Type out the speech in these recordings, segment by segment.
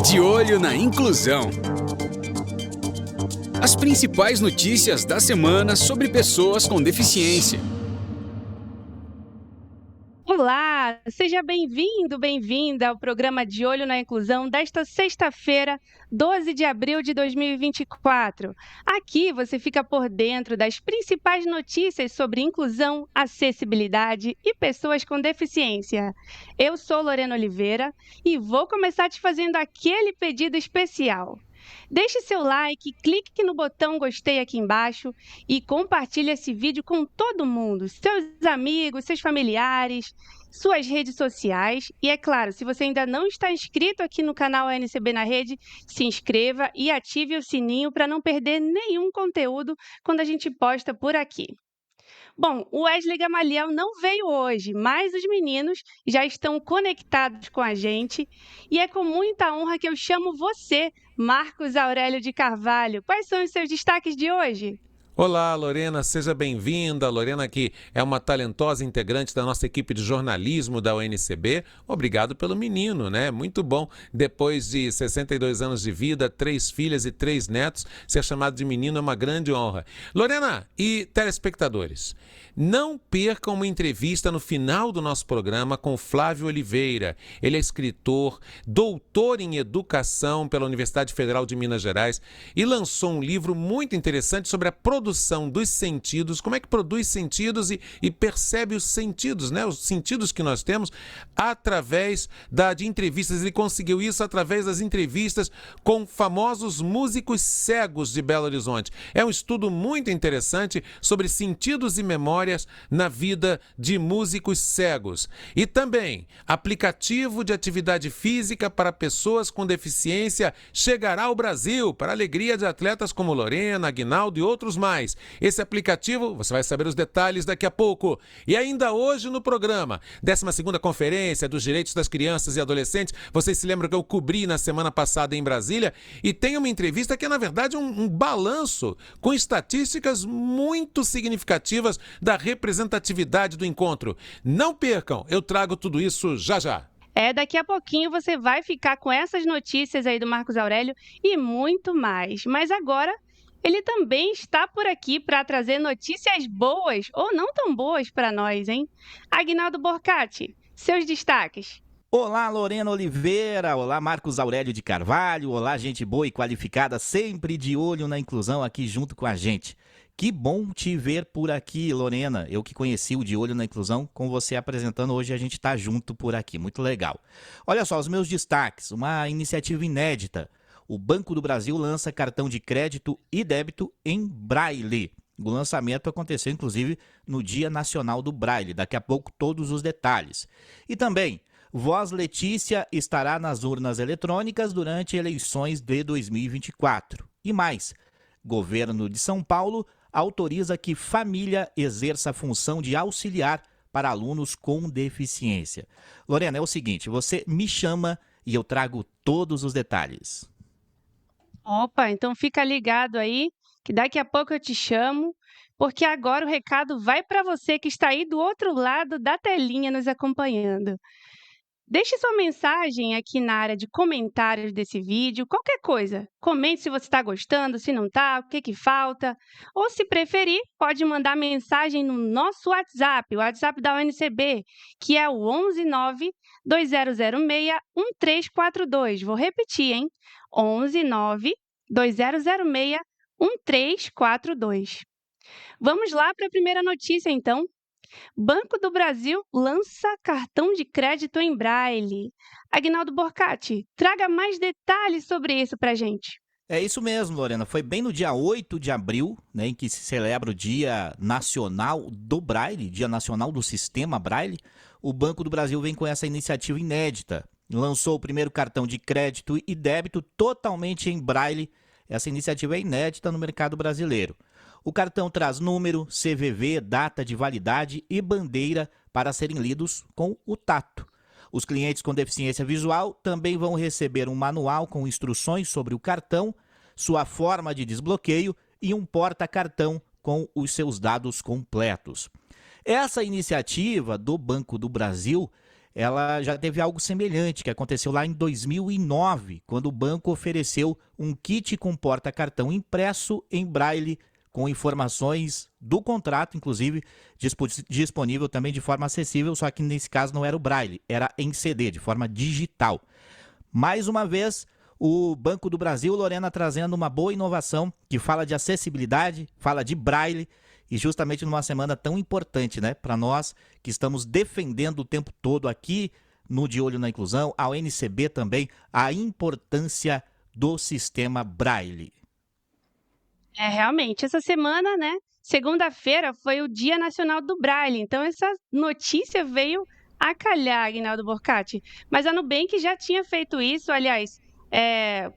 De olho na inclusão. As principais notícias da semana sobre pessoas com deficiência. Olá, seja bem-vindo, bem-vinda ao programa De Olho na Inclusão desta sexta-feira, 12 de abril de 2024. Aqui você fica por dentro das principais notícias sobre inclusão, acessibilidade e pessoas com deficiência. Eu sou Lorena Oliveira e vou começar te fazendo aquele pedido especial. Deixe seu like, clique no botão gostei aqui embaixo e compartilhe esse vídeo com todo mundo, seus amigos, seus familiares, suas redes sociais. E é claro, se você ainda não está inscrito aqui no canal ANCB na Rede, se inscreva e ative o sininho para não perder nenhum conteúdo quando a gente posta por aqui. Bom, o Wesley Gamaliel não veio hoje, mas os meninos já estão conectados com a gente e é com muita honra que eu chamo você, Marcos Aurélio de Carvalho. Quais são os seus destaques de hoje? Olá, Lorena, seja bem-vinda. Lorena, que é uma talentosa integrante da nossa equipe de jornalismo da UNCB. Obrigado pelo menino, né? Muito bom. Depois de 62 anos de vida, 3 filhas e 3 netos, ser chamado de menino é uma grande honra. Lorena e telespectadores, não percam uma entrevista no final do nosso programa com Flávio Oliveira. Ele é escritor, doutor em educação pela Universidade Federal de Minas Gerais e lançou um livro muito interessante sobre a produção dos sentidos, como é que produz sentidos e percebe os sentidos, né? Os sentidos que nós temos através de entrevistas. Ele conseguiu isso através das entrevistas com famosos músicos cegos de Belo Horizonte. É um estudo muito interessante sobre sentidos e memórias na vida de músicos cegos. E também, aplicativo de atividade física para pessoas com deficiência chegará ao Brasil, para a alegria de atletas como Lorena, Aguinaldo e outros mais. Esse aplicativo, você vai saber os detalhes daqui a pouco. E ainda hoje no programa, 12ª Conferência dos Direitos das Crianças e Adolescentes, vocês se lembram que eu cobri na semana passada em Brasília, e tem uma entrevista que é, na verdade, um balanço com estatísticas muito significativas da representatividade do encontro. Não percam, eu trago tudo isso já já. Daqui a pouquinho você vai ficar com essas notícias aí do Marcos Aurélio e muito mais. Mas agora ele também está por aqui para trazer notícias boas ou não tão boas para nós, hein? Aguinaldo Borcati, seus destaques. Olá, Lorena Oliveira, olá, Marcos Aurélio de Carvalho, olá, gente boa e qualificada, sempre de olho na inclusão aqui junto com a gente. Que bom te ver por aqui, Lorena. Eu que conheci o De Olho na Inclusão, com você apresentando hoje, a gente está junto por aqui, muito legal. Olha só, os meus destaques, uma iniciativa inédita. O Banco do Brasil lança cartão de crédito e débito em Braille. O lançamento aconteceu, inclusive, no Dia Nacional do Braille. Daqui a pouco, todos os detalhes. E também, Voz Letícia estará nas urnas eletrônicas durante eleições de 2024. E mais, Governo de São Paulo autoriza que família exerça a função de auxiliar para alunos com deficiência. Lorena, é o seguinte, você me chama e eu trago todos os detalhes. Opa, então fica ligado aí, que daqui a pouco eu te chamo, porque agora o recado vai para você que está aí do outro lado da telinha nos acompanhando. Deixe sua mensagem aqui na área de comentários desse vídeo, qualquer coisa. Comente se você está gostando, se não está, o que falta. Ou, se preferir, pode mandar mensagem no nosso WhatsApp, o WhatsApp da UNCB, que é o 119-2006-1342. Vou repetir, hein? 119-2006-1342. Vamos lá para a primeira notícia, então. Banco do Brasil lança cartão de crédito em Braille. Aguinaldo Borcati, traga mais detalhes sobre isso para a gente. É isso mesmo, Lorena. Foi bem no dia 8 de abril, né, em que se celebra o Dia Nacional do Braille, Dia Nacional do Sistema Braille. O Banco do Brasil vem com essa iniciativa inédita. Lançou o primeiro cartão de crédito e débito totalmente em Braille. Essa iniciativa é inédita no mercado brasileiro. O cartão traz número, CVV, data de validade e bandeira para serem lidos com o tato. Os clientes com deficiência visual também vão receber um manual com instruções sobre o cartão, sua forma de desbloqueio e um porta-cartão com os seus dados completos. Essa iniciativa do Banco do Brasil ela já teve algo semelhante, que aconteceu lá em 2009, quando o banco ofereceu um kit com porta-cartão impresso em braille, com informações do contrato, inclusive disponível também de forma acessível, só que nesse caso não era o braille, era em CD, de forma digital. Mais uma vez, o Banco do Brasil, Lorena, trazendo uma boa inovação que fala de acessibilidade, fala de braille, e justamente numa semana tão importante, né, para nós que estamos defendendo o tempo todo aqui no De Olho na Inclusão, a ONCB também, a importância do sistema braille. Realmente, essa semana, né, segunda-feira foi o Dia Nacional do Braille, então essa notícia veio a calhar, Aguinaldo Borcati. Mas a Nubank já tinha feito isso, aliás,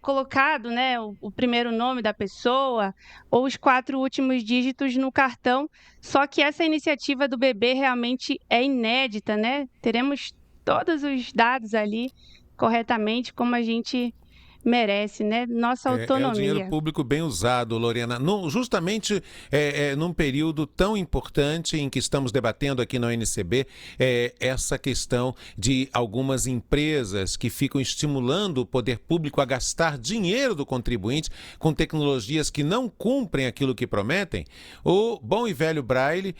colocado, né, o primeiro nome da pessoa ou os 4 últimos dígitos no cartão, só que essa iniciativa do BB realmente é inédita, né? Teremos todos os dados ali corretamente, como a gente merece, né? Nossa autonomia. É o dinheiro público bem usado, Lorena. Justamente num período tão importante em que estamos debatendo aqui na ONCB, essa questão de algumas empresas que ficam estimulando o poder público a gastar dinheiro do contribuinte com tecnologias que não cumprem aquilo que prometem. O bom e velho Braille,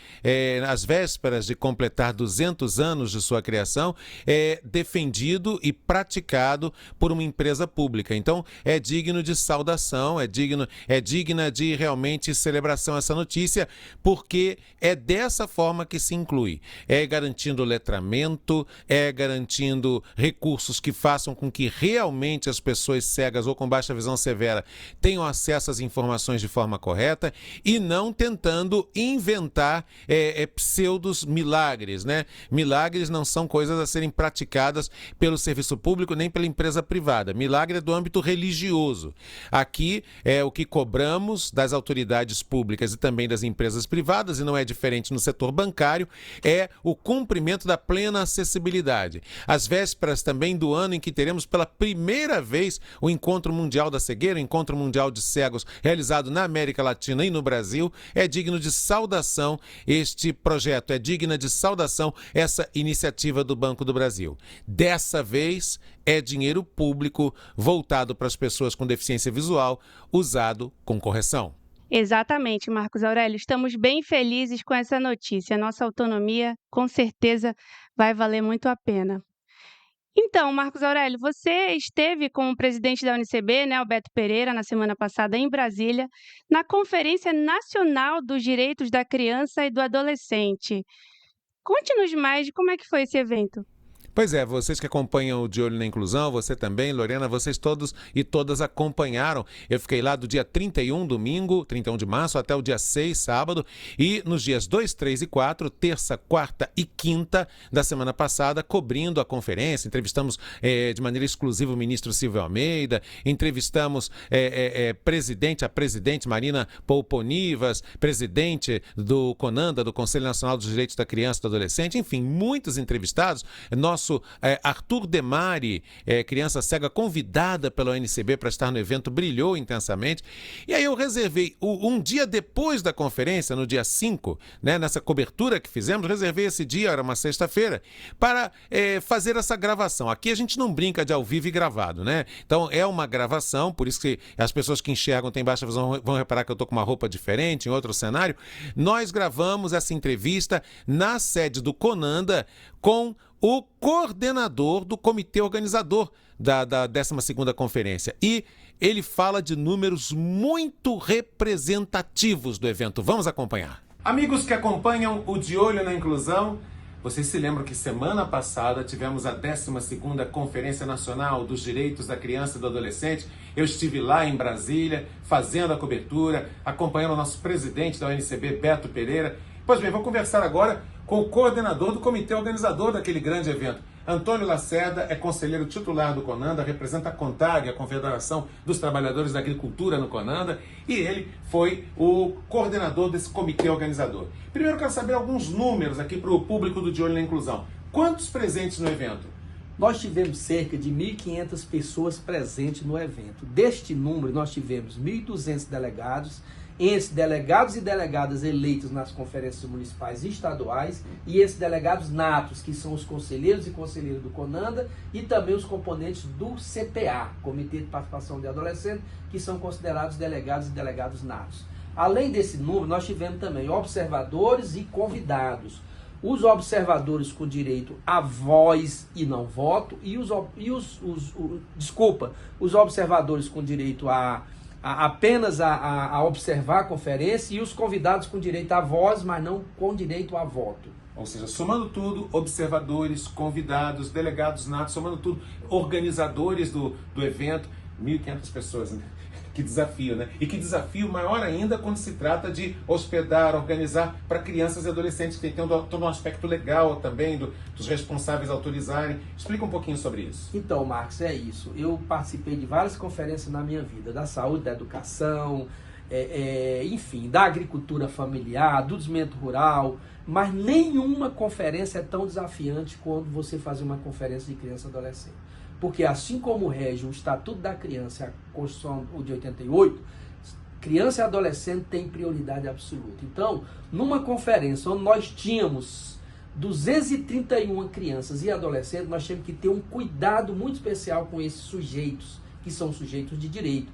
às vésperas de completar 200 anos de sua criação, é defendido e praticado por uma empresa pública. Então, é digno de saudação, é digna de realmente celebração essa notícia, porque é dessa forma que se inclui. É garantindo letramento, é garantindo recursos que façam com que realmente as pessoas cegas ou com baixa visão severa tenham acesso às informações de forma correta e não tentando inventar pseudos milagres, né? Milagres não são coisas a serem praticadas pelo serviço público nem pela empresa privada. Milagre é do âmbito religioso. Aqui é o que cobramos das autoridades públicas e também das empresas privadas, e não é diferente no setor bancário, é o cumprimento da plena acessibilidade. Às vésperas também do ano em que teremos pela primeira vez o Encontro Mundial da Cegueira, o Encontro Mundial de Cegos, realizado na América Latina e no Brasil, é digno de saudação este projeto, é digna de saudação essa iniciativa do Banco do Brasil. Dessa vez, é dinheiro público voltado para as pessoas com deficiência visual, usado com correção. Exatamente, Marcos Aurélio. Estamos bem felizes com essa notícia. Nossa autonomia, com certeza, vai valer muito a pena. Então, Marcos Aurélio, você esteve com o presidente da ONCB, né, Alberto Pereira, na semana passada em Brasília, na Conferência Nacional dos Direitos da Criança e do Adolescente. Conte-nos mais de como é que foi esse evento. Pois é, vocês que acompanham o De Olho na Inclusão, você também, Lorena, vocês todos e todas acompanharam. Eu fiquei lá do dia 31, domingo, 31 de março, até o dia 6, sábado, e nos dias 2, 3 e 4, terça, quarta e quinta da semana passada, cobrindo a conferência. Entrevistamos de maneira exclusiva o ministro Silvio Almeida, entrevistamos a presidente Marina Pouponivas, presidente do CONANDA, do Conselho Nacional dos Direitos da Criança e do Adolescente, enfim, muitos entrevistados. Nosso Arthur Demari, criança cega convidada pela ONCB para estar no evento, brilhou intensamente. E aí eu reservei, um dia depois da conferência, no dia 5, né, nessa cobertura que fizemos, reservei esse dia, era uma sexta-feira, para fazer essa gravação. Aqui a gente não brinca de ao vivo e gravado, né? Então é uma gravação, por isso que as pessoas que enxergam, têm baixa visão, vão reparar que eu estou com uma roupa diferente, em outro cenário. Nós gravamos essa entrevista na sede do CONANDA com o coordenador do comitê organizador da 12ª conferência. E ele fala de números muito representativos do evento. Vamos acompanhar. Amigos que acompanham o De Olho na Inclusão, vocês se lembram que semana passada tivemos a 12ª Conferência Nacional dos Direitos da Criança e do Adolescente. Eu estive lá em Brasília, fazendo a cobertura, acompanhando o nosso presidente da ONCB, Beto Pereira. Pois bem, vou conversar agora com o coordenador do comitê organizador daquele grande evento. Antônio Lacerda é conselheiro titular do CONANDA, representa a CONTAG, a Confederação dos Trabalhadores da Agricultura no CONANDA, e ele foi o coordenador desse comitê organizador. Primeiro eu quero saber alguns números aqui para o público do De Olho na Inclusão. Quantos presentes no evento? Nós tivemos cerca de 1.500 pessoas presentes no evento. Deste número, nós tivemos 1.200 delegados entre delegados e delegadas eleitos nas conferências municipais e estaduais e esses delegados natos, que são os conselheiros e conselheiras do CONANDA e também os componentes do CPA, Comitê de Participação de Adolescentes, que são considerados delegados e delegados natos. Além desse número, nós tivemos também observadores e convidados. Os observadores com direito a voz e não voto e os observadores com direito apenas a observar a conferência e os convidados com direito a voz, mas não com direito a voto. Ou seja, somando tudo, observadores, convidados, delegados natos, somando tudo, organizadores do evento, 1.500 pessoas, né? Que desafio, né? E que desafio maior ainda quando se trata de hospedar, organizar para crianças e adolescentes, que tem todo um aspecto legal também, dos responsáveis autorizarem. Explica um pouquinho sobre isso. Então, Marcos, é isso. Eu participei de várias conferências na minha vida, da saúde, da educação, enfim, da agricultura familiar, do desenvolvimento rural, mas nenhuma conferência é tão desafiante quando você fazer uma conferência de criança e adolescente. Porque assim como rege o Estatuto da Criança e a Constituição de 88, criança e adolescente tem prioridade absoluta. Então, numa conferência onde nós tínhamos 231 crianças e adolescentes, nós tínhamos que ter um cuidado muito especial com esses sujeitos, que são sujeitos de direito.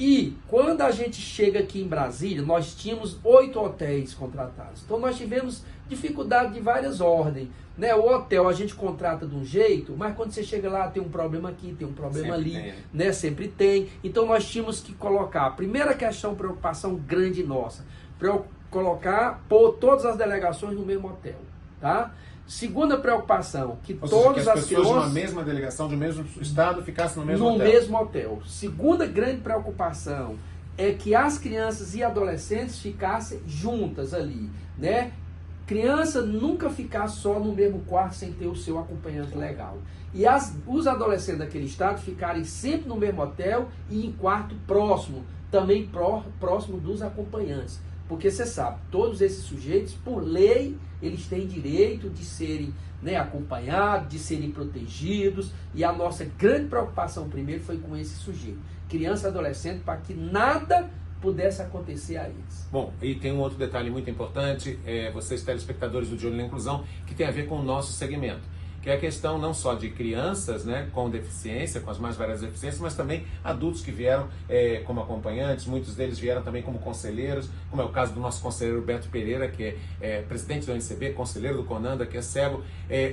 E quando a gente chega aqui em Brasília, nós tínhamos 8 hotéis contratados. Então nós tivemos dificuldade de várias ordens, né? O hotel a gente contrata de um jeito, mas quando você chega lá tem um problema aqui, tem um problema Sempre ali, tem. né? Sempre tem. Então nós tínhamos que colocar, a primeira questão, preocupação grande nossa, pôr todas as delegações no mesmo hotel, tá? Segunda preocupação, que Ou seja, todas que as as pessoas de uma crianças mesma delegação, do mesmo estado, ficassem no mesmo hotel. mesmo hotel. Segunda grande preocupação é que as crianças e adolescentes ficassem juntas ali, né? Criança nunca ficar só no mesmo quarto sem ter o seu acompanhante legal. E os adolescentes daquele estado ficarem sempre no mesmo hotel e em quarto próximo, também próximo dos acompanhantes. Porque você sabe, todos esses sujeitos, por lei, eles têm direito de serem, né, acompanhados, de serem protegidos. E a nossa grande preocupação primeiro foi com esse sujeito, criança e adolescente, para que nada pudesse acontecer a eles. Bom, e tem um outro detalhe muito importante, vocês telespectadores do De Olho na Inclusão, que tem a ver com o nosso segmento, que é a questão não só de crianças, né, com deficiência, com as mais variadas deficiências, mas também adultos que vieram como acompanhantes, muitos deles vieram também como conselheiros, como é o caso do nosso conselheiro Beto Pereira, que é presidente do ONCB, conselheiro do CONANDA, que é cego.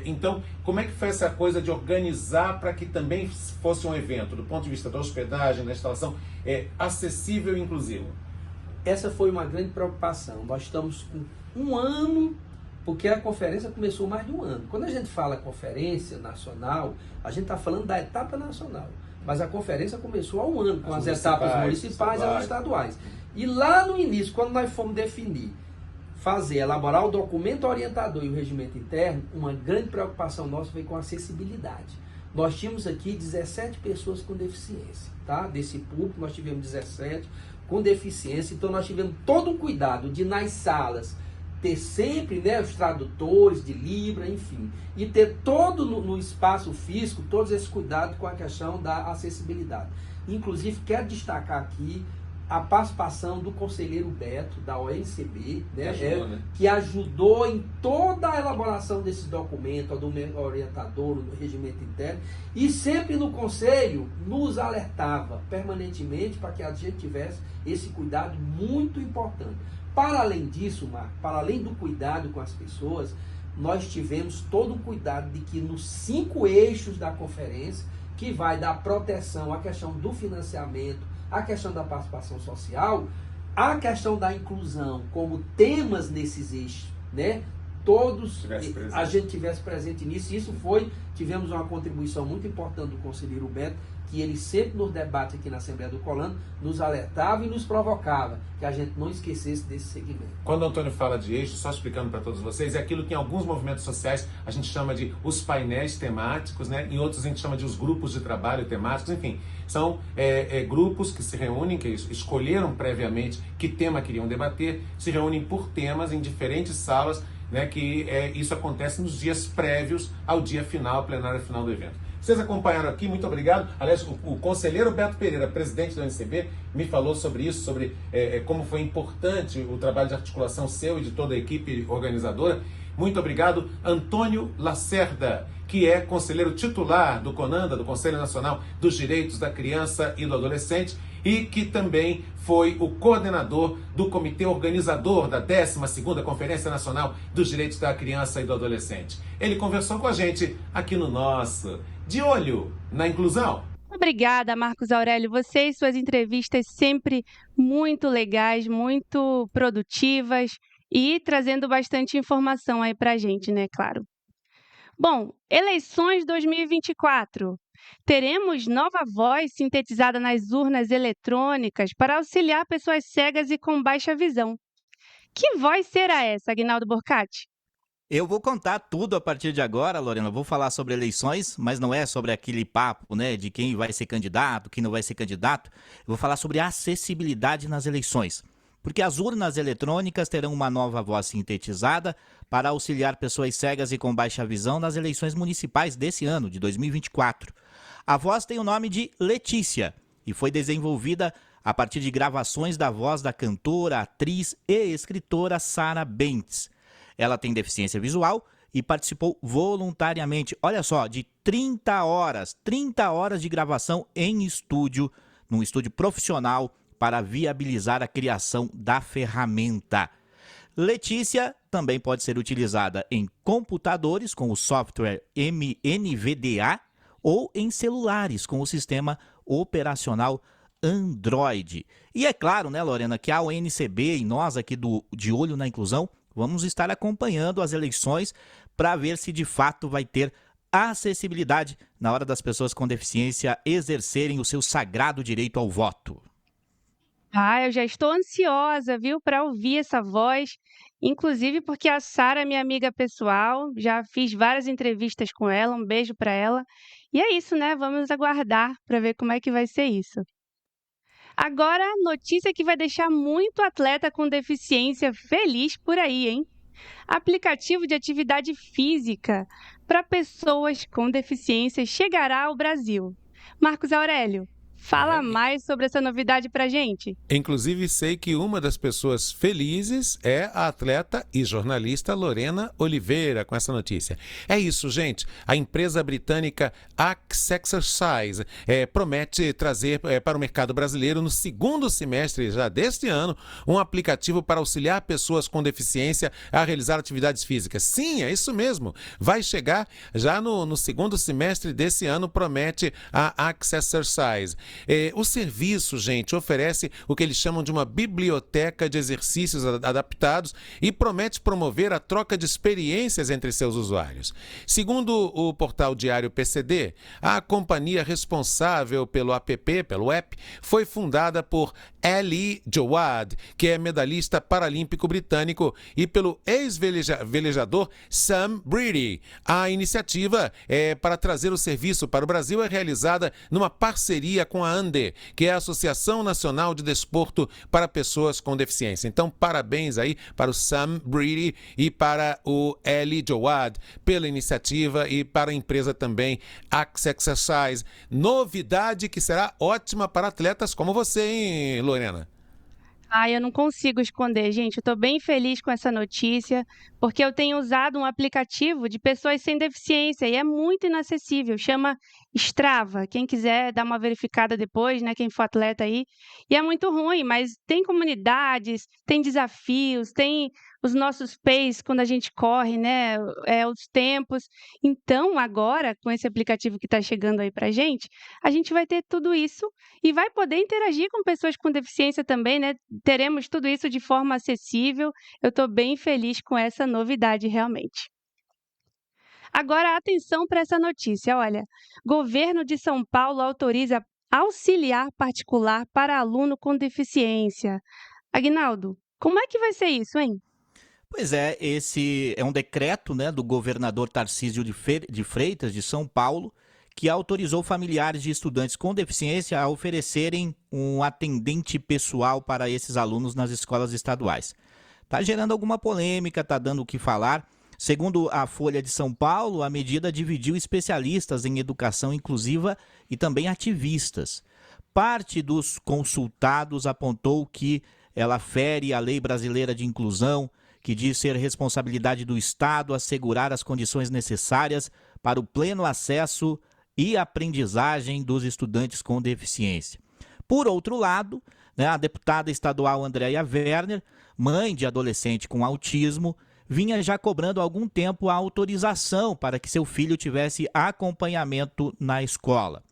Então, como é que foi essa coisa de organizar para que também fosse um evento, do ponto de vista da hospedagem, da instalação, acessível e inclusivo? Essa foi uma grande preocupação. Nós estamos com um ano, porque a conferência começou mais de um ano. Quando a gente fala conferência nacional, a gente está falando da etapa nacional. Mas a conferência começou há um ano, com as etapas municipais e as estaduais. E lá no início, quando nós fomos definir, elaborar o documento orientador e o regimento interno, uma grande preocupação nossa foi com a acessibilidade. Nós tínhamos aqui 17 pessoas com deficiência, tá? Desse público, nós tivemos 17 com deficiência, então nós tivemos todo um cuidado de, nas salas, ter sempre, né, os tradutores de Libra, enfim, e ter todo no espaço físico, todos esses cuidados com a questão da acessibilidade. Inclusive, quero destacar aqui a participação do conselheiro Beto, da ONCB, né, que ajudou em toda a elaboração desse documento, do orientador, do regimento interno, e sempre no conselho nos alertava permanentemente para que a gente tivesse esse cuidado muito importante. Para além disso, Marco, para além do cuidado com as pessoas, nós tivemos todo o cuidado de que nos 5 eixos da conferência, que vai da proteção, a questão do financiamento, a questão da participação social, a questão da inclusão, como temas nesses eixos, né? Todos a gente tivesse presente nisso. Isso tivemos uma contribuição muito importante do conselheiro Beto, que ele sempre nos debates aqui na Assembleia do CONANDA, nos alertava e nos provocava que a gente não esquecesse desse segmento. Quando o Antônio fala de eixo, só explicando para todos vocês, é aquilo que em alguns movimentos sociais a gente chama de os painéis temáticos, né? Em outros a gente chama de os grupos de trabalho temáticos, enfim, são grupos que se reúnem, que escolheram previamente que tema queriam debater, se reúnem por temas em diferentes salas, né, isso acontece nos dias prévios ao dia final, plenário final do evento. Vocês acompanharam aqui, muito obrigado. Aliás, o conselheiro Beto Pereira, presidente do NCB, me falou sobre isso, sobre como foi importante o trabalho de articulação seu e de toda a equipe organizadora. Muito obrigado. Antônio Lacerda, que é conselheiro titular do CONANDA, do Conselho Nacional dos Direitos da Criança e do Adolescente, e que também foi o coordenador do comitê organizador da 12ª Conferência Nacional dos Direitos da Criança e do Adolescente. Ele conversou com a gente aqui no nosso De Olho na Inclusão. Obrigada, Marcos Aurélio. Você e suas entrevistas sempre muito legais, muito produtivas e trazendo bastante informação aí pra gente, né, claro. Bom, eleições 2024. Teremos nova voz sintetizada nas urnas eletrônicas para auxiliar pessoas cegas e com baixa visão. Que voz será essa, Aguinaldo Borcati? Eu vou contar tudo a partir de agora, Lorena. Vou falar sobre eleições, mas não é sobre aquele papo, né, de quem vai ser candidato, quem não vai ser candidato. Eu vou falar sobre acessibilidade nas eleições. Porque as urnas eletrônicas terão uma nova voz sintetizada para auxiliar pessoas cegas e com baixa visão nas eleições municipais desse ano, de 2024. A voz tem o nome de Letícia e foi desenvolvida a partir de gravações da voz da cantora, atriz e escritora Sarah Bentes. Ela tem deficiência visual e participou voluntariamente, olha só, de 30 horas de gravação em estúdio, num estúdio profissional, para viabilizar a criação da ferramenta. Letícia também pode ser utilizada em computadores com o software NVDA ou em celulares com o sistema operacional Android. E é claro, né, Lorena, que a ONCB e nós aqui De Olho na Inclusão vamos estar acompanhando as eleições para ver se de fato vai ter acessibilidade na hora das pessoas com deficiência exercerem o seu sagrado direito ao voto. Eu já estou ansiosa, viu, para ouvir essa voz, inclusive porque a Sara é minha amiga pessoal, já fiz várias entrevistas com ela, um beijo para ela. E é isso, né? Vamos aguardar para ver como é que vai ser isso. Agora, notícia que vai deixar muito atleta com deficiência feliz por aí, hein? Aplicativo de atividade física para pessoas com deficiência chegará ao Brasil. Marcos Aurélio, fala mais sobre essa novidade pra gente. Inclusive, sei que uma das pessoas felizes é a atleta e jornalista Lorena Oliveira com essa notícia. É isso, gente. A empresa britânica Accexercise promete trazer para o mercado brasileiro, no segundo semestre já deste ano, um aplicativo para auxiliar pessoas com deficiência a realizar atividades físicas. Sim, é isso mesmo. Vai chegar já no segundo semestre desse ano, promete a Accexercise. O serviço, gente, oferece o que eles chamam de uma biblioteca de exercícios adaptados e promete promover a troca de experiências entre seus usuários. Segundo o portal Diário PCD, a companhia responsável pelo app, foi fundada por Ali Jawad, que é medalhista paralímpico britânico, e pelo ex-velejador Sam Brady. A iniciativa para trazer o serviço para o Brasil é realizada numa parceria com a ANDE, que é a Associação Nacional de Desporto para Pessoas com Deficiência. Então, parabéns aí para o Sam Brady e para o Ali Jawad pela iniciativa e para a empresa também Accexercise. Novidade que será ótima para atletas como você, hein, Lorena? Eu não consigo esconder, gente. Eu estou bem feliz com essa notícia, porque eu tenho usado um aplicativo de pessoas sem deficiência e é muito inacessível. Chama Strava. Quem quiser dar uma verificada depois, né? Quem for atleta aí. E é muito ruim, mas tem comunidades, tem desafios, tem os nossos pace quando a gente corre, né? Os tempos. Então, agora, com esse aplicativo que está chegando aí pra gente, a gente vai ter tudo isso e vai poder interagir com pessoas com deficiência também, né? Teremos tudo isso de forma acessível. Eu estou bem feliz com essa novidade, realmente. Agora, atenção para essa notícia. Olha, governo de São Paulo autoriza auxiliar particular para aluno com deficiência. Aguinaldo, como é que vai ser isso, hein? Pois é, esse é um decreto, né, do governador Tarcísio de Freitas, de São Paulo, que autorizou familiares de estudantes com deficiência a oferecerem um atendente pessoal para esses alunos nas escolas estaduais. Está gerando alguma polêmica, está dando o que falar. Segundo a Folha de São Paulo, a medida dividiu especialistas em educação inclusiva e também ativistas. Parte dos consultados apontou que ela fere a Lei Brasileira de Inclusão, que diz ser responsabilidade do Estado assegurar as condições necessárias para o pleno acesso e aprendizagem dos estudantes com deficiência. Por outro lado, a deputada estadual Andréia Werner, mãe de adolescente com autismo, vinha já cobrando há algum tempo a autorização para que seu filho tivesse acompanhamento na escola.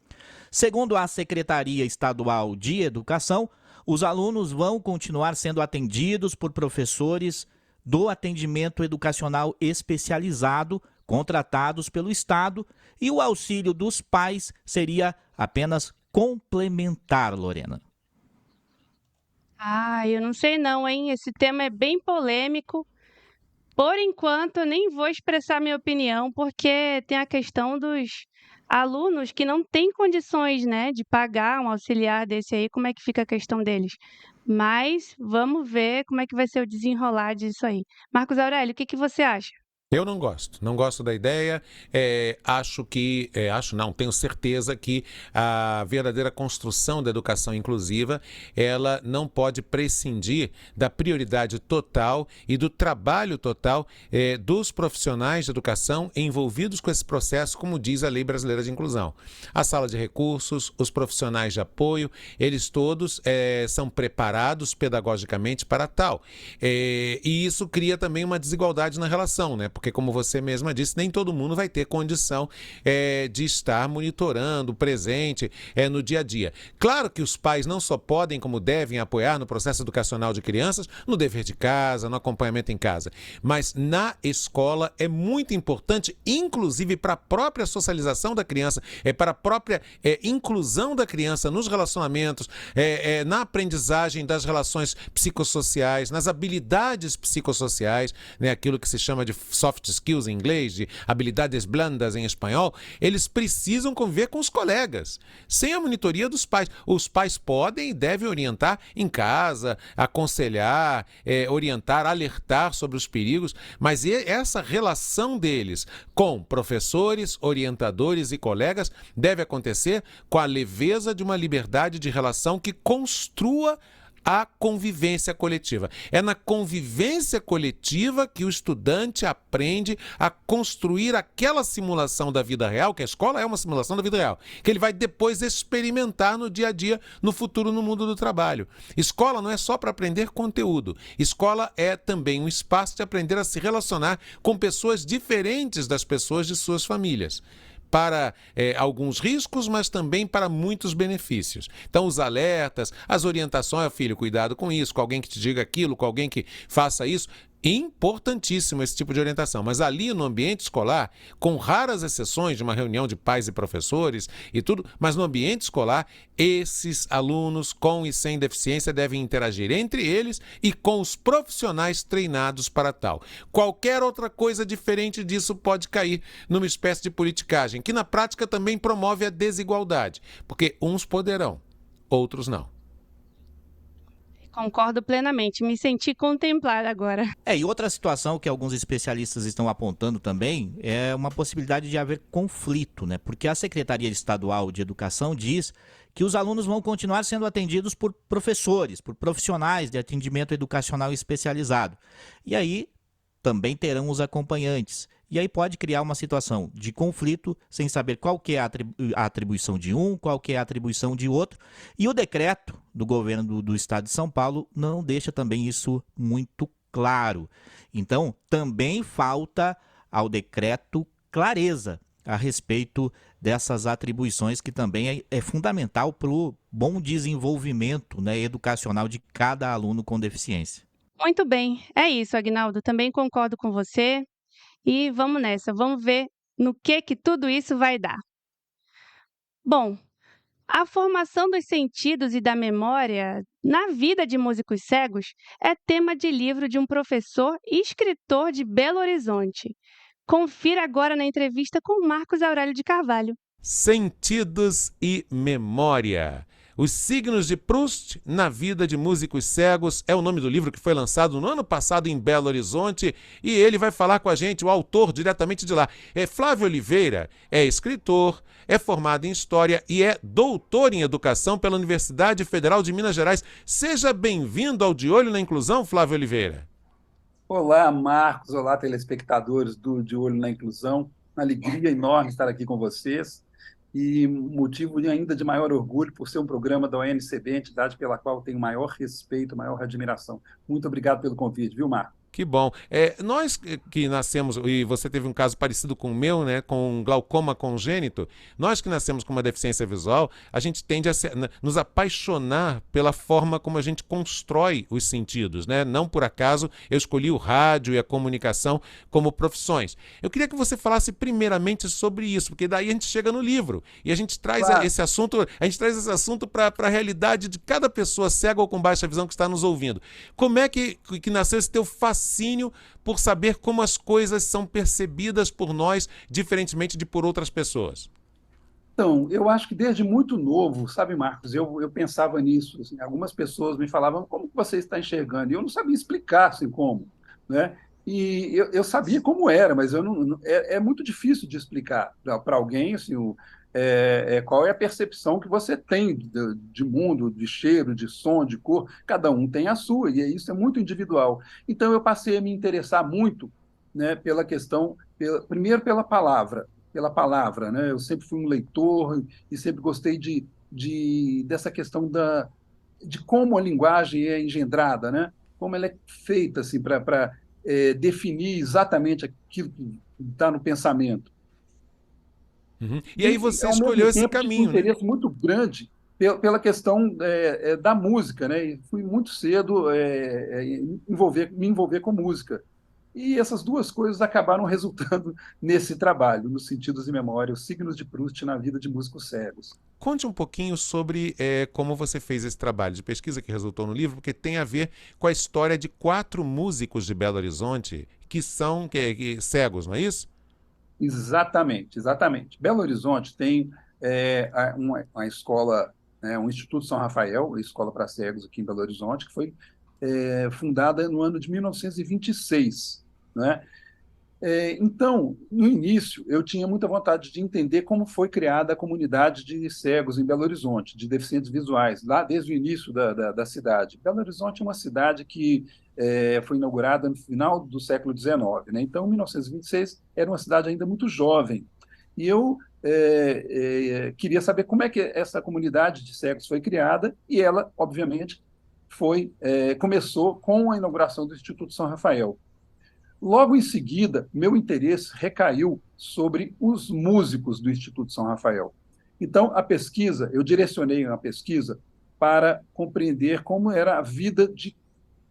Segundo a Secretaria Estadual de Educação, os alunos vão continuar sendo atendidos por professores do atendimento educacional especializado, contratados pelo Estado, e o auxílio dos pais seria apenas complementar, Lorena. Eu não sei não, hein? Esse tema é bem polêmico. Por enquanto, eu nem vou expressar minha opinião, porque tem a questão dos alunos que não têm condições, né, de pagar um auxiliar desse aí, como é que fica a questão deles. Mas vamos ver como é que vai ser o desenrolar disso aí. Marcos Aurélio, o que você acha? Eu não gosto da ideia, tenho certeza que a verdadeira construção da educação inclusiva, ela não pode prescindir da prioridade total e do trabalho total dos profissionais de educação envolvidos com esse processo, como diz a Lei Brasileira de Inclusão. A sala de recursos, os profissionais de apoio, eles todos são preparados pedagogicamente para tal. E isso cria também uma desigualdade na relação, né? Porque, como você mesma disse, nem todo mundo vai ter condição de estar monitorando, presente no dia a dia. Claro que os pais não só podem, como devem, apoiar no processo educacional de crianças, no dever de casa, no acompanhamento em casa, mas na escola é muito importante, inclusive para a própria socialização da criança, para a própria inclusão da criança nos relacionamentos, na aprendizagem das relações psicossociais, nas habilidades psicossociais, né, aquilo que se chama de soft skills em inglês, de habilidades blandas em espanhol, eles precisam conviver com os colegas, sem a monitoria dos pais. Os pais podem e devem orientar em casa, aconselhar, orientar, alertar sobre os perigos, mas essa relação deles com professores, orientadores e colegas deve acontecer com a leveza de uma liberdade de relação que construa a convivência coletiva. É na convivência coletiva que o estudante aprende a construir aquela simulação da vida real, que a escola é uma simulação da vida real, que ele vai depois experimentar no dia a dia, no futuro, no mundo do trabalho. Escola não é só para aprender conteúdo. Escola é também um espaço de aprender a se relacionar com pessoas diferentes das pessoas de suas famílias. Para alguns riscos, mas também para muitos benefícios. Então, os alertas, as orientações, filho, cuidado com isso, com alguém que te diga aquilo, com alguém que faça isso. Importantíssimo esse tipo de orientação, mas ali no ambiente escolar, com raras exceções de uma reunião de pais e professores e tudo, mas no ambiente escolar, esses alunos com e sem deficiência devem interagir entre eles e com os profissionais treinados para tal. Qualquer outra coisa diferente disso pode cair numa espécie de politicagem, que na prática também promove a desigualdade, porque uns poderão, outros não. Concordo plenamente, me senti contemplada agora. E outra situação que alguns especialistas estão apontando também é uma possibilidade de haver conflito, né? Porque a Secretaria Estadual de Educação diz que os alunos vão continuar sendo atendidos por professores, por profissionais de atendimento educacional especializado. E aí também terão os acompanhantes. E aí pode criar uma situação de conflito sem saber qual que é a atribuição de um, qual que é a atribuição de outro. E o decreto do governo do Estado de São Paulo não deixa também isso muito claro. Então, também falta ao decreto clareza a respeito dessas atribuições, que também é fundamental para o bom desenvolvimento, né, educacional de cada aluno com deficiência. Muito bem, é isso, Aguinaldo. Também concordo com você. E vamos nessa, vamos ver no que tudo isso vai dar. Bom, a formação dos sentidos e da memória na vida de músicos cegos é tema de livro de um professor e escritor de Belo Horizonte. Confira agora na entrevista com Marcos Aurélio de Carvalho. Sentidos e memória. Os Signos de Proust na Vida de Músicos Cegos é o nome do livro que foi lançado no ano passado em Belo Horizonte e ele vai falar com a gente, o autor, diretamente de lá. Flávio Oliveira é escritor, é formado em História e é doutor em Educação pela Universidade Federal de Minas Gerais. Seja bem-vindo ao De Olho na Inclusão, Flávio Oliveira. Olá, Marcos. Olá, telespectadores do De Olho na Inclusão. Uma alegria enorme estar aqui com vocês e motivo ainda de maior orgulho por ser um programa da ONCB, entidade pela qual eu tenho maior respeito, maior admiração. Muito obrigado pelo convite, viu, Marcos? Que bom. Nós que nascemos, e você teve um caso parecido com o meu, né, com glaucoma congênito, nós que nascemos com uma deficiência visual, a gente tende a nos apaixonar pela forma como a gente constrói os sentidos, né? Não por acaso eu escolhi o rádio e a comunicação como profissões. Eu queria que você falasse primeiramente sobre isso, porque daí a gente chega no livro e a gente traz Claro. esse assunto para a realidade de cada pessoa cega ou com baixa visão que está nos ouvindo. Como é que nasceu esse teu fascínio por saber como as coisas são percebidas por nós, diferentemente de por outras pessoas? Então, eu acho que desde muito novo, sabe, Marcos, eu pensava nisso. Assim, algumas pessoas me falavam, como que você está enxergando? E eu não sabia explicar assim como, né? E eu sabia como era, mas eu é muito difícil de explicar para alguém assim, qual é a percepção que você tem de mundo, de cheiro, de som, de cor. Cada um tem a sua, e isso é muito individual. Então, eu passei a me interessar muito, né, pela questão, primeiro pela palavra, né? Eu sempre fui um leitor e sempre gostei dessa questão de como a linguagem é engendrada, né? Como ela é feita assim, para definir exatamente aquilo que está no pensamento. Uhum. E aí você ao escolheu mesmo esse tempo, tive um caminho, né? interesse muito grande pela questão da música, né? E fui muito cedo me envolver com música. E essas duas coisas acabaram resultando nesse trabalho, nos Sentidos de Memória, os Signos de Proust na Vida de Músicos Cegos. Conte um pouquinho sobre como você fez esse trabalho de pesquisa que resultou no livro, porque tem a ver com a história de 4 músicos de Belo Horizonte que são cegos, não é isso? Exatamente, exatamente. Belo Horizonte tem uma escola, né, um Instituto São Rafael, a escola para cegos aqui em Belo Horizonte, que foi fundada no ano de 1926, né? Então, no início, eu tinha muita vontade de entender como foi criada a comunidade de cegos em Belo Horizonte, de deficientes visuais, lá desde o início da cidade. Belo Horizonte é uma cidade que foi inaugurada no final do século XIX, né? Então, em 1926, era uma cidade ainda muito jovem. E eu queria saber como é que essa comunidade de cegos foi criada, e ela, obviamente, começou com a inauguração do Instituto São Rafael. Logo em seguida, meu interesse recaiu sobre os músicos do Instituto São Rafael. Então, eu direcionei a pesquisa para compreender como era a vida de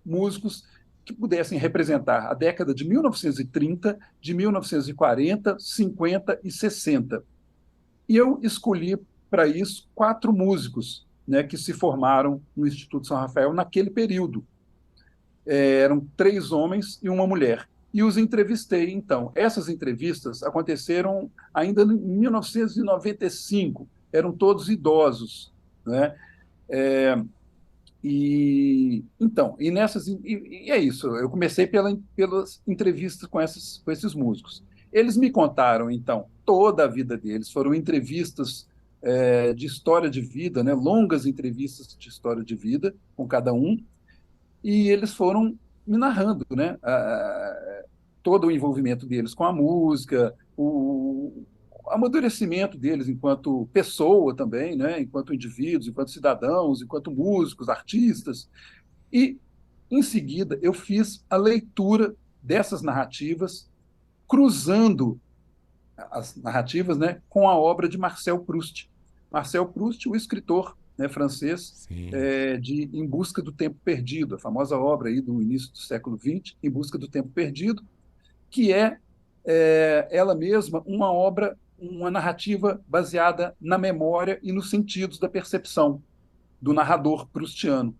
músicos que pudessem representar a década de 1930, de 1940, 50 e 60. E eu escolhi para isso 4 músicos, né, que se formaram no Instituto São Rafael naquele período. Eram 3 homens e uma mulher. E os entrevistei, então. Essas entrevistas aconteceram ainda em 1995. Eram todos idosos, né? E é isso. Eu comecei pelas entrevistas com esses músicos. Eles me contaram, então, toda a vida deles. Foram entrevistas de história de vida, né? Longas entrevistas de história de vida com cada um. E eles foram me narrando, né, todo o envolvimento deles com a música, o amadurecimento deles enquanto pessoa também, né, enquanto indivíduos, enquanto cidadãos, enquanto músicos, artistas. E, em seguida, eu fiz a leitura dessas narrativas, cruzando as narrativas, né, com a obra de Marcel Proust. Marcel Proust, o escritor, né, francês, de Em Busca do Tempo Perdido, a famosa obra aí do início do século XX, Em Busca do Tempo Perdido, que ela mesma uma obra, uma narrativa baseada na memória e nos sentidos da percepção do narrador proustiano.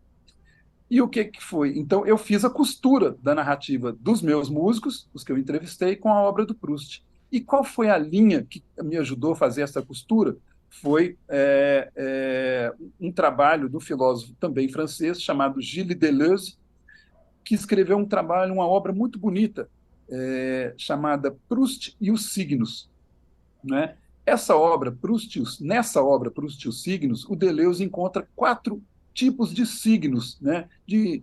E o que foi? Então, eu fiz a costura da narrativa dos meus músicos, os que eu entrevistei, com a obra do Proust. E qual foi a linha que me ajudou a fazer essa costura? Foi um trabalho do filósofo também francês, chamado Gilles Deleuze, que escreveu um trabalho, uma obra muito bonita, chamada Proust e os Signos, né? Nessa obra, Proust e os Signos, o Deleuze encontra 4 tipos de signos, né, que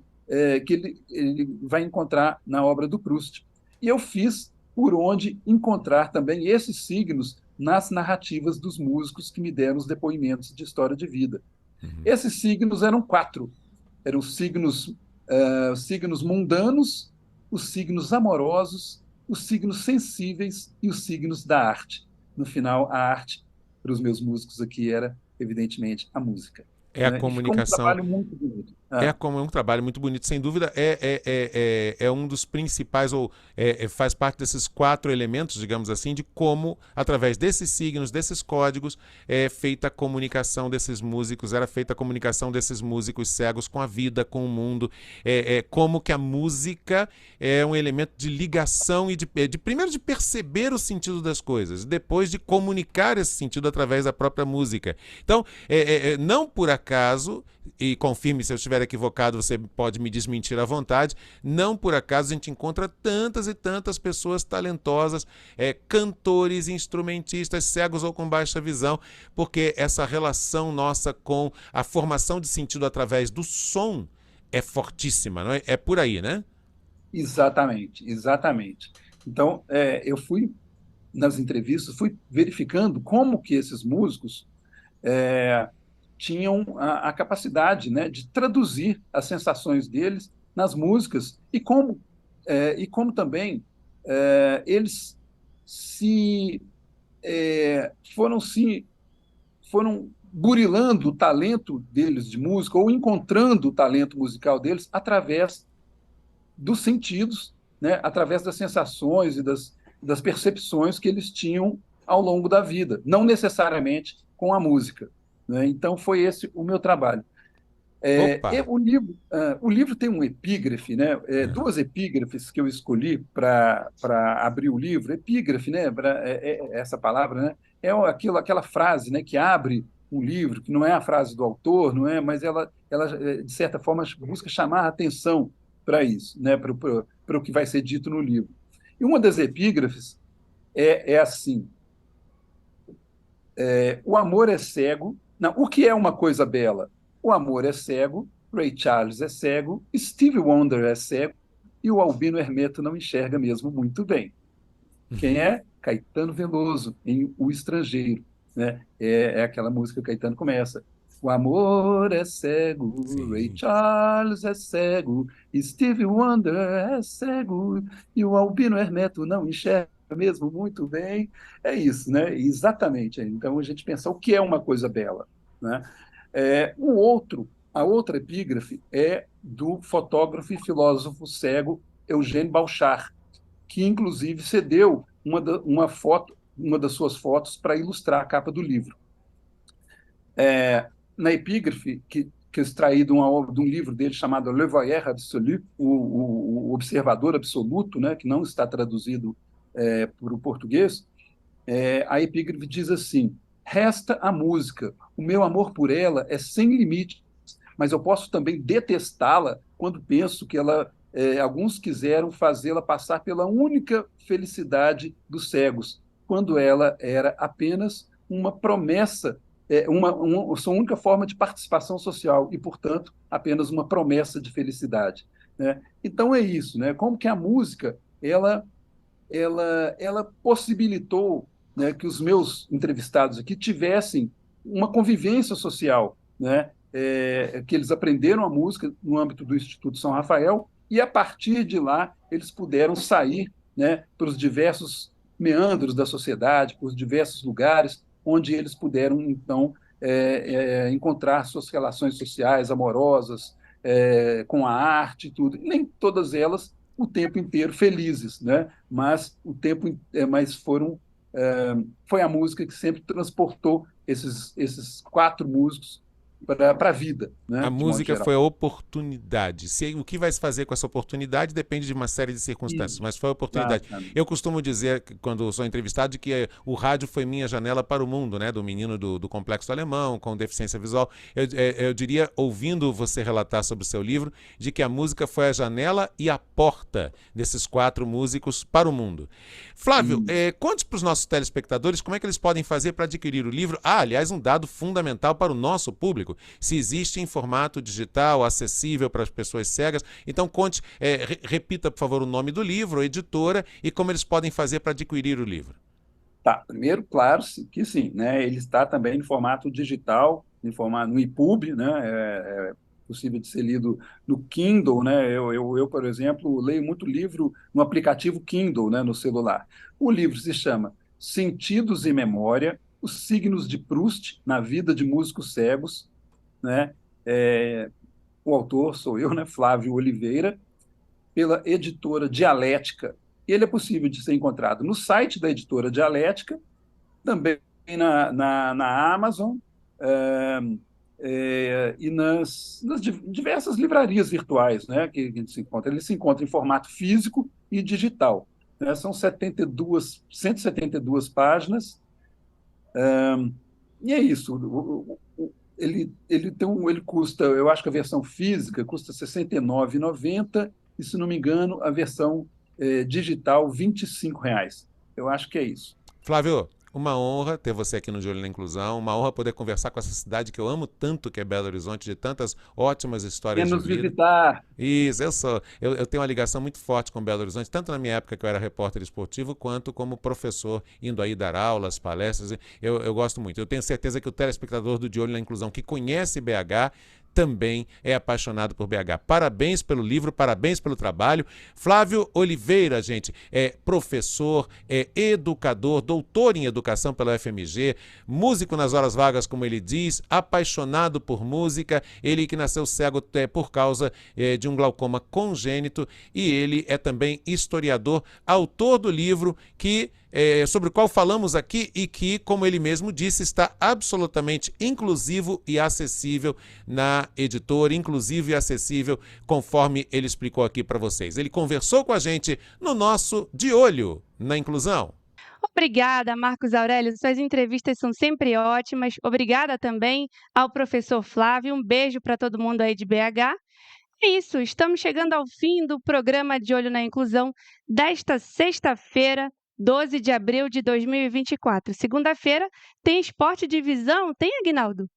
ele vai encontrar na obra do Proust. E eu fiz por onde encontrar também esses signos nas narrativas dos músicos que me deram os depoimentos de história de vida. Esses signos eram 4. Eram os signos mundanos, os signos amorosos, os signos sensíveis e os signos da arte. No final, a arte, para os meus músicos aqui, era, evidentemente, a música. É a Né? E ficou um comunicação. trabalho muito bonito. Um trabalho muito bonito, sem dúvida. É um dos principais, ou faz parte desses 4 elementos, digamos assim, de como, através desses signos, desses códigos, é feita a comunicação desses músicos, era feita a comunicação desses músicos cegos com a vida, com o mundo. Como que a música é um elemento de ligação e primeiro de perceber o sentido das coisas, depois de comunicar esse sentido através da própria música. Então, não por acaso, e confirme se eu estiver equivocado, você pode me desmentir à vontade, não por acaso a gente encontra tantas e tantas pessoas talentosas, cantores, instrumentistas, cegos ou com baixa visão, porque essa relação nossa com a formação de sentido através do som é fortíssima, não é? É por aí, né? Exatamente, exatamente. Então, eu fui, nas entrevistas, fui verificando como que esses músicos tinham a capacidade, né, de traduzir as sensações deles nas músicas e como também eles foram burilando o talento deles de música ou encontrando o talento musical deles através dos sentidos, né, através das sensações e das percepções que eles tinham ao longo da vida, não necessariamente com a música. Né? Então, foi esse o meu trabalho. O livro tem um epígrafe, né? 2 epígrafes que eu escolhi para abrir o livro. Epígrafe, né? Essa palavra, né? Aquela frase, né, que abre um livro, que não é a frase do autor, não é? Mas ela de certa forma, busca chamar a atenção para isso, né? Para o que vai ser dito no livro. E uma das epígrafes é assim: o amor é cego. Não, o que é uma coisa bela? O amor é cego, Ray Charles é cego, Stevie Wonder é cego e o Albino Hermeto não enxerga mesmo muito bem. Quem é? Caetano Veloso, em O Estrangeiro. Né? É aquela música que o Caetano começa. O amor é cego, sim. Ray Charles é cego, Stevie Wonder é cego e o Albino Hermeto não enxerga mesmo muito bem. É isso, né? Exatamente. Então, a gente pensa o que é uma coisa bela. Né? A outra epígrafe é do fotógrafo e filósofo cego Eugène Bauchard, que, inclusive, cedeu uma das suas fotos para ilustrar a capa do livro. Na epígrafe, que eu extraí de um livro dele chamado Le Voyeur Absolu, o Observador Absoluto, né, que não está traduzido para o português, a epígrafe diz assim: resta a música, o meu amor por ela é sem limites, mas eu posso também detestá-la quando penso que alguns quiseram fazê-la passar pela única felicidade dos cegos, quando ela era apenas uma promessa, sua única forma de participação social e, portanto, apenas uma promessa de felicidade. Né? Então é isso, né? Como que a música ela possibilitou, né, que os meus entrevistados aqui tivessem uma convivência social, né, que eles aprenderam a música no âmbito do Instituto São Rafael e, a partir de lá, eles puderam sair, né, para os diversos meandros da sociedade, para os diversos lugares onde eles puderam, então, encontrar suas relações sociais, amorosas, com a arte e tudo. Nem todas elas o tempo inteiro felizes, né? Mas foi a música que sempre transportou esses 4 músicos para a vida, né, A de modo música geral. foi a oportunidade. O que vai se fazer com essa oportunidade depende de uma série de circunstâncias, mas foi a oportunidade. Exatamente. Eu costumo dizer, quando sou entrevistado, que o rádio foi minha janela para o mundo, né? Do menino do Complexo Alemão, com deficiência visual. Eu diria, ouvindo você relatar sobre o seu livro, de que a música foi a janela e a porta desses 4 músicos para o mundo. Flávio, conte para os nossos telespectadores como é que eles podem fazer para adquirir o livro. Aliás, um dado fundamental para o nosso público, se existe em formato digital, acessível para as pessoas cegas. Então conte, repita, por favor, o nome do livro, a editora e como eles podem fazer para adquirir o livro. Tá, primeiro, claro que sim, né? Ele está também em formato digital, no EPUB, né? É possível de ser lido no Kindle, né? Eu, por exemplo, leio muito livro no aplicativo Kindle, né? No celular. O livro se chama Sentidos e Memória, os signos de Proust na vida de músicos cegos, né? O autor sou eu, né? Flávio Oliveira, pela editora Dialética. Ele é possível de ser encontrado no site da editora Dialética, também na Amazon, e nas diversas livrarias virtuais, né, que a gente se encontra. Ele se encontra em formato físico e digital, né? São 172 páginas, e é isso. Ele custa, eu acho que a versão física custa R$ 69,90, e, se não me engano, a versão digital R$ 25,00. Eu acho que é isso. Flávio, uma honra ter você aqui no De Olho na Inclusão, uma honra poder conversar com essa cidade que eu amo tanto, que é Belo Horizonte, de tantas ótimas histórias Vem de nos vida. visitar. Isso, eu tenho uma ligação muito forte com Belo Horizonte, tanto na minha época que eu era repórter esportivo, quanto como professor, indo aí dar aulas, palestras. Eu gosto muito. Eu tenho certeza que o telespectador do De Olho na Inclusão, que conhece BH, também é apaixonado por BH. Parabéns pelo livro, parabéns pelo trabalho. Flávio Oliveira, gente, é professor, é educador, doutor em educação pela UFMG, músico nas horas vagas, como ele diz, apaixonado por música, ele que nasceu cego por causa de um glaucoma congênito, e ele é também historiador, autor do livro sobre o qual falamos aqui e que, como ele mesmo disse, está absolutamente inclusivo e acessível na editora, inclusivo e acessível, conforme ele explicou aqui para vocês. Ele conversou com a gente no nosso De Olho na Inclusão. Obrigada, Marcos Aurélio. Suas entrevistas são sempre ótimas. Obrigada também ao professor Flávio. Um beijo para todo mundo aí de BH. É isso, estamos chegando ao fim do programa De Olho na Inclusão desta sexta-feira, 12 de abril de 2024. Segunda-feira tem Esporte de Visão, tem, Aguinaldo?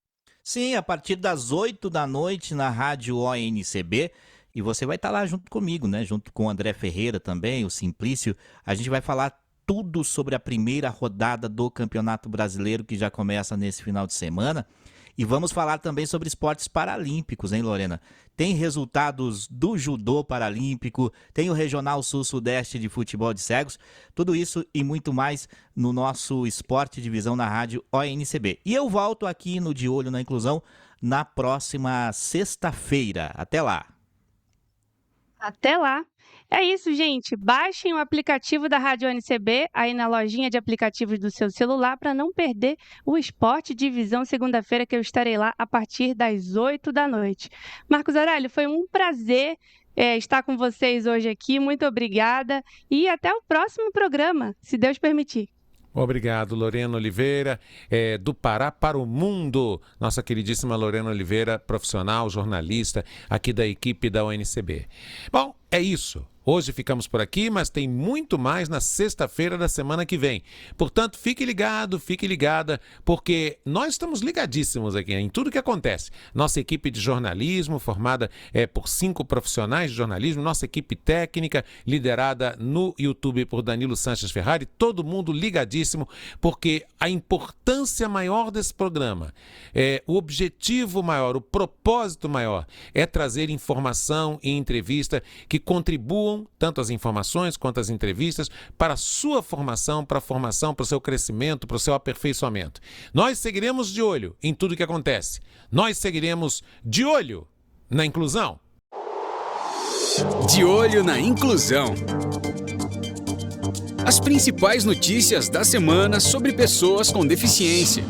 Sim, a partir das 8 da noite na Rádio ONCB. E você vai estar lá junto comigo, né? Junto com o André Ferreira também, o Simplício. A gente vai falar tudo sobre a primeira rodada do Campeonato Brasileiro, que já começa nesse final de semana. E vamos falar também sobre esportes paralímpicos, hein, Lorena? Tem resultados do judô paralímpico, tem o Regional Sul-Sudeste de futebol de cegos, tudo isso e muito mais no nosso Esporte de Visão na rádio ONCB. E eu volto aqui no De Olho na Inclusão na próxima sexta-feira. Até lá! Até lá! É isso, gente. Baixem o aplicativo da Rádio ONCB aí na lojinha de aplicativos do seu celular para não perder o Esporte de Visão segunda-feira, que eu estarei lá a partir das 8 da noite. Marcos Aurélio, foi um prazer estar com vocês hoje aqui. Muito obrigada e até o próximo programa, se Deus permitir. Obrigado, Lorena Oliveira, do Pará para o Mundo. Nossa queridíssima Lorena Oliveira, profissional, jornalista, aqui da equipe da ONCB. Bom, é isso. Hoje ficamos por aqui, mas tem muito mais na sexta-feira da semana que vem. Portanto, fique ligado, fique ligada, porque nós estamos ligadíssimos aqui em tudo que acontece. Nossa equipe de jornalismo, formada por 5 profissionais de jornalismo, nossa equipe técnica, liderada no YouTube por Danilo Sanches Ferrari, todo mundo ligadíssimo, porque a importância maior desse programa, o objetivo maior, o propósito maior, é trazer informação e entrevista que contribuam tanto as informações quanto as entrevistas para a sua formação, para o seu crescimento, para o seu aperfeiçoamento. Nós seguiremos de olho em tudo que acontece. Nós seguiremos de olho na inclusão. De Olho na Inclusão. As principais notícias da semana sobre pessoas com deficiência.